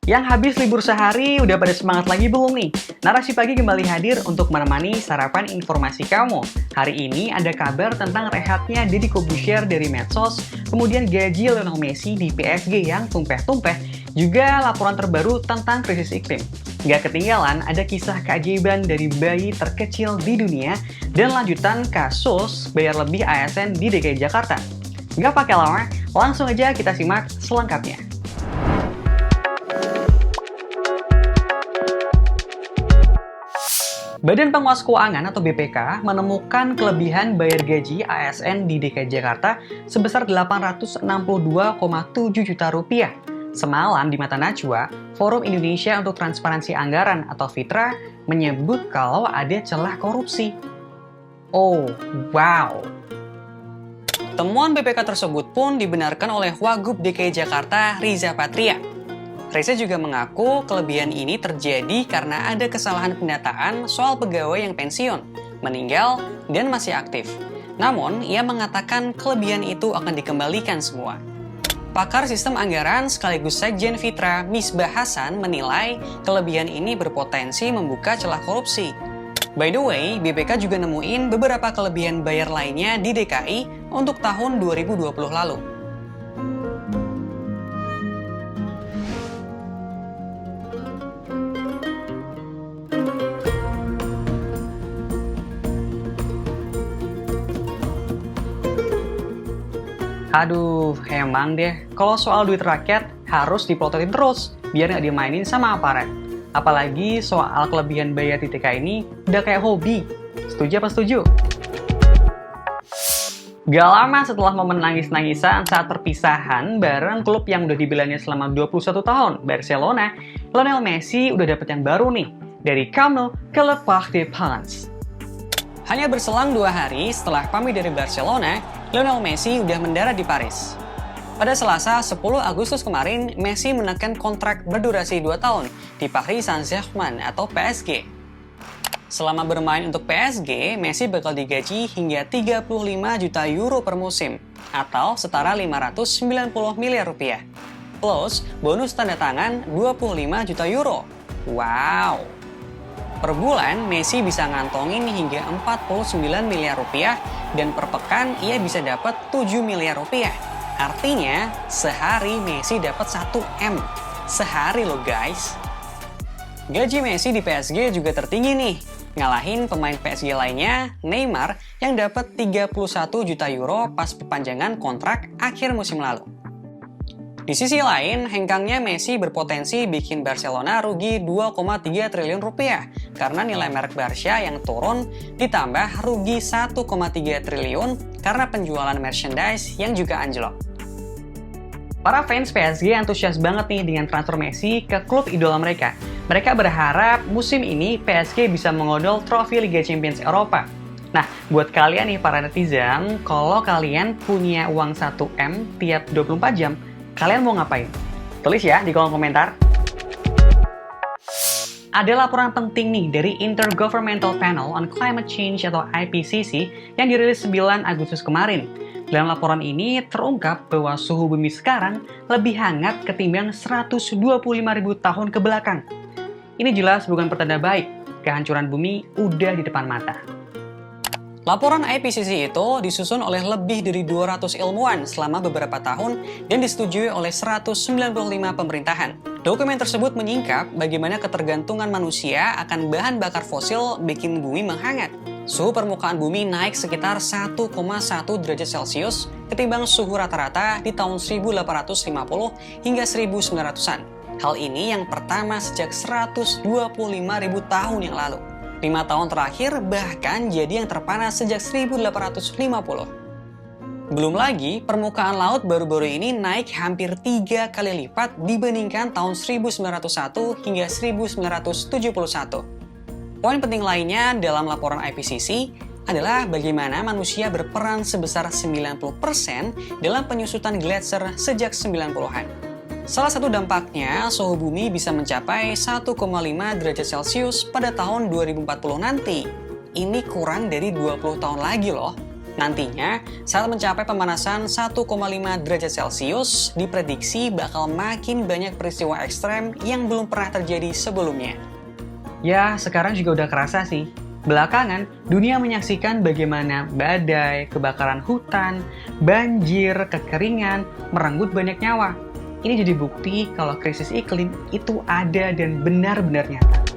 Yang habis libur sehari, udah pada semangat lagi belum nih? Narasi Pagi kembali hadir untuk menemani sarapan informasi kamu. Hari ini ada kabar tentang rehatnya Deddy Corbuzier dari medsos, kemudian gaji Lionel Messi di PSG yang tumpeh-tumpeh, juga laporan terbaru tentang krisis iklim. Gak ketinggalan, ada kisah keajaiban dari bayi terkecil di dunia, dan lanjutan kasus bayar lebih ASN di DKI Jakarta. Gak pakai lama, langsung aja kita simak selengkapnya. Badan Pengawas Keuangan atau BPK menemukan kelebihan bayar gaji ASN di DKI Jakarta sebesar 862,7 juta rupiah. Semalam di Mata Najwa, Forum Indonesia untuk Transparansi Anggaran atau FITRA menyebut kalau ada celah korupsi. Oh, wow! Temuan BPK tersebut pun dibenarkan oleh Wagub DKI Jakarta Riza Patria. Riza juga mengaku kelebihan ini terjadi karena ada kesalahan pendataan soal pegawai yang pensiun, meninggal, dan masih aktif. Namun, ia mengatakan kelebihan itu akan dikembalikan semua. Pakar sistem anggaran sekaligus Sekjen Fitra Misbah Hasan menilai kelebihan ini berpotensi membuka celah korupsi. By the way, BPK juga nemuin beberapa kelebihan bayar lainnya di DKI untuk tahun 2020 lalu. Aduh, emang deh, kalau soal duit rakyat harus diplototin terus, biar nggak dimainin sama aparat. Apalagi soal kelebihan bayar di TK ini udah kayak hobi. Setuju apa setuju? Gak lama setelah momen nangis-nangisan saat perpisahan bareng klub yang udah dibelanya selama 21 tahun, Barcelona, Lionel Messi udah dapet yang baru nih, dari Camp Nou ke Le Parc des Princes. Hanya berselang 2 hari setelah pamit dari Barcelona, Lionel Messi udah mendarat di Paris. Pada Selasa 10 Agustus kemarin, Messi menekan kontrak berdurasi 2 tahun di Paris Saint-Germain atau PSG. Selama bermain untuk PSG, Messi bakal digaji hingga 35 juta euro per musim, atau setara 590 miliar rupiah. Plus, bonus tanda tangan 25 juta euro. Wow! Per bulan, Messi bisa ngantongin hingga 49 miliar rupiah dan per pekan ia bisa dapat 7 miliar rupiah. Artinya, sehari Messi dapat 1 M. Sehari loh guys. Gaji Messi di PSG juga tertinggi nih. Ngalahin pemain PSG lainnya, Neymar, yang dapat 31 juta euro pas perpanjangan kontrak akhir musim lalu. Di sisi lain, hengkangnya Messi berpotensi bikin Barcelona rugi 2,3 triliun rupiah karena nilai merek Barca yang turun ditambah rugi 1,3 triliun karena penjualan merchandise yang juga anjlok. Para fans PSG antusias banget nih dengan transfer Messi ke klub idola mereka. Mereka berharap musim ini PSG bisa mengodol trofi Liga Champions Eropa. Nah, buat kalian nih para netizen, kalau kalian punya uang 1M tiap 24 jam, kalian mau ngapain? Tulis ya di kolom komentar. Ada laporan penting nih dari Intergovernmental Panel on Climate Change atau IPCC yang dirilis 9 Agustus kemarin. Dalam laporan ini terungkap bahwa suhu bumi sekarang lebih hangat ketimbang 125.000 tahun ke belakang. Ini jelas bukan pertanda baik, kehancuran bumi udah di depan mata. Laporan IPCC itu disusun oleh lebih dari 200 ilmuwan selama beberapa tahun dan disetujui oleh 195 pemerintahan. Dokumen tersebut menyingkap bagaimana ketergantungan manusia akan bahan bakar fosil bikin bumi menghangat. Suhu permukaan bumi naik sekitar 1,1 derajat Celcius ketimbang suhu rata-rata di tahun 1850 hingga 1900-an. Hal ini yang pertama sejak 125.000 tahun yang lalu. 5 tahun terakhir bahkan jadi yang terpanas sejak 1850. Belum lagi, permukaan laut baru-baru ini naik hampir 3 kali lipat dibandingkan tahun 1901 hingga 1971. Poin penting lainnya dalam laporan IPCC adalah bagaimana manusia berperan sebesar 90% dalam penyusutan gletser sejak 90-an. Salah satu dampaknya, suhu bumi bisa mencapai 1,5 derajat Celcius pada tahun 2040 nanti. Ini kurang dari 20 tahun lagi loh. Nantinya, saat mencapai pemanasan 1,5 derajat Celcius, diprediksi bakal makin banyak peristiwa ekstrem yang belum pernah terjadi sebelumnya. Ya, sekarang juga udah kerasa sih. Belakangan, dunia menyaksikan bagaimana badai, kebakaran hutan, banjir, kekeringan, merenggut banyak nyawa. Ini jadi bukti kalau krisis iklim itu ada dan benar-benar nyata.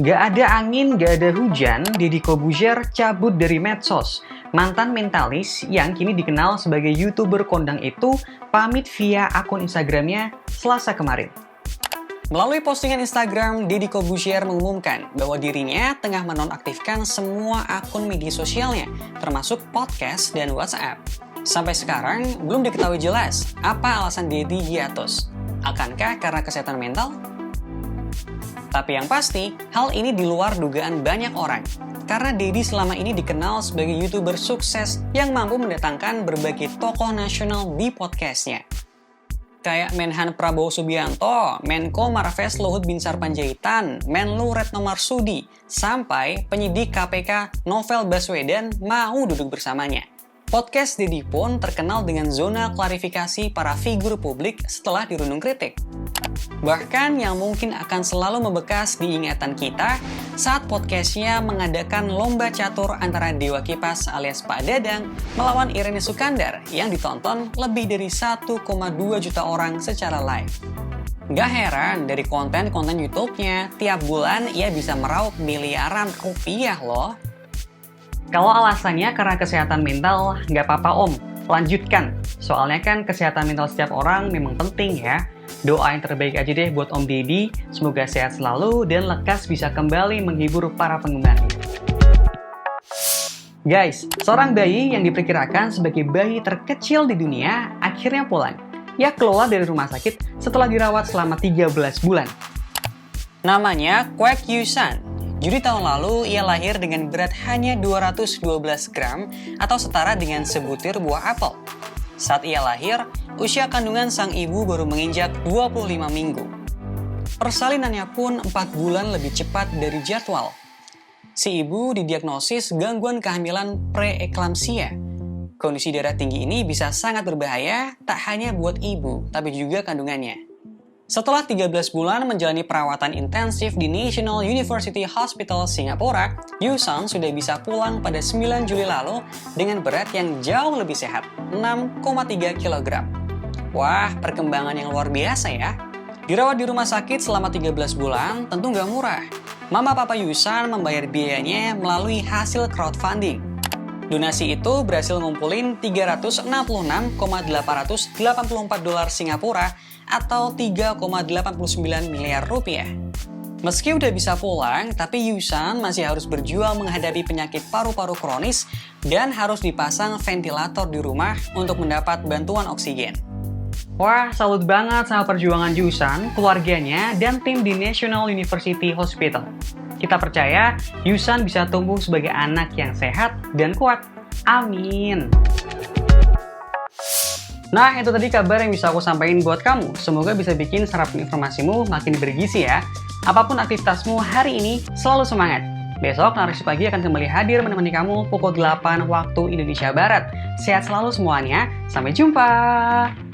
Gak ada angin, gak ada hujan, Deddy Corbuzier cabut dari medsos. Mantan mentalis yang kini dikenal sebagai YouTuber kondang itu pamit via akun Instagramnya Selasa kemarin. Melalui postingan Instagram, Deddy Corbuzier mengumumkan bahwa dirinya tengah menonaktifkan semua akun media sosialnya, termasuk podcast dan WhatsApp. Sampai sekarang, belum diketahui jelas apa alasan Deddy hiatus. Akankah karena kesehatan mental? Tapi yang pasti, hal ini di luar dugaan banyak orang. Karena Deddy selama ini dikenal sebagai YouTuber sukses yang mampu mendatangkan berbagai tokoh nasional di podcastnya. Kayak Menhan Prabowo Subianto, Menko Marves Luhut Binsar Panjaitan, Menlu Retno Marsudi, sampai penyidik KPK Novel Baswedan mau duduk bersamanya. Podcast Deddy pun terkenal dengan zona klarifikasi para figur publik setelah dirundung kritik. Bahkan yang mungkin akan selalu membekas di ingatan kita saat podcastnya mengadakan lomba catur antara Dewa Kipas alias Pak Dadang melawan Irene Sukandar yang ditonton lebih dari 1,2 juta orang secara live. Gak heran dari konten-konten YouTube-nya, tiap bulan ia bisa meraup miliaran rupiah loh. Kalau alasannya karena kesehatan mental, nggak apa-apa om, lanjutkan. Soalnya kan kesehatan mental setiap orang memang penting ya. Doa yang terbaik aja deh buat Om Deddy, semoga sehat selalu dan lekas bisa kembali menghibur para penggemarnya. Guys, seorang bayi yang diperkirakan sebagai bayi terkecil di dunia akhirnya pulang. Ia keluar dari rumah sakit setelah dirawat selama 13 bulan. Namanya Kwek Yusan. Juli tahun lalu, ia lahir dengan berat hanya 212 gram atau setara dengan sebutir buah apel. Saat ia lahir, usia kandungan sang ibu baru menginjak 25 minggu. Persalinannya pun 4 bulan lebih cepat dari jadwal. Si ibu didiagnosis gangguan kehamilan preeklamsia. Kondisi darah tinggi ini bisa sangat berbahaya tak hanya buat ibu, tapi juga kandungannya. Setelah 13 bulan menjalani perawatan intensif di National University Hospital Singapura, Yusan sudah bisa pulang pada 9 Juli lalu dengan berat yang jauh lebih sehat, 6,3 kg. Wah, perkembangan yang luar biasa ya. Dirawat di rumah sakit selama 13 bulan tentu nggak murah. Mama papa Yusan membayar biayanya melalui hasil crowdfunding. Donasi itu berhasil ngumpulin 366,884 dolar Singapura atau 3,89 miliar rupiah. Meski udah bisa pulang, tapi Yusan masih harus berjuang menghadapi penyakit paru-paru kronis dan harus dipasang ventilator di rumah untuk mendapat bantuan oksigen. Wah, salut banget sama perjuangan Yusan, keluarganya, dan tim di National University Hospital. Kita percaya Yusan bisa tumbuh sebagai anak yang sehat dan kuat. Amin. Nah, itu tadi kabar yang bisa aku sampaikan buat kamu. Semoga bisa bikin sarapan informasimu makin bergizi ya. Apapun aktivitasmu hari ini, selalu semangat. Besok, Narasi Pagi akan kembali hadir menemani kamu pukul 8 waktu Indonesia Barat. Sehat selalu semuanya, sampai jumpa!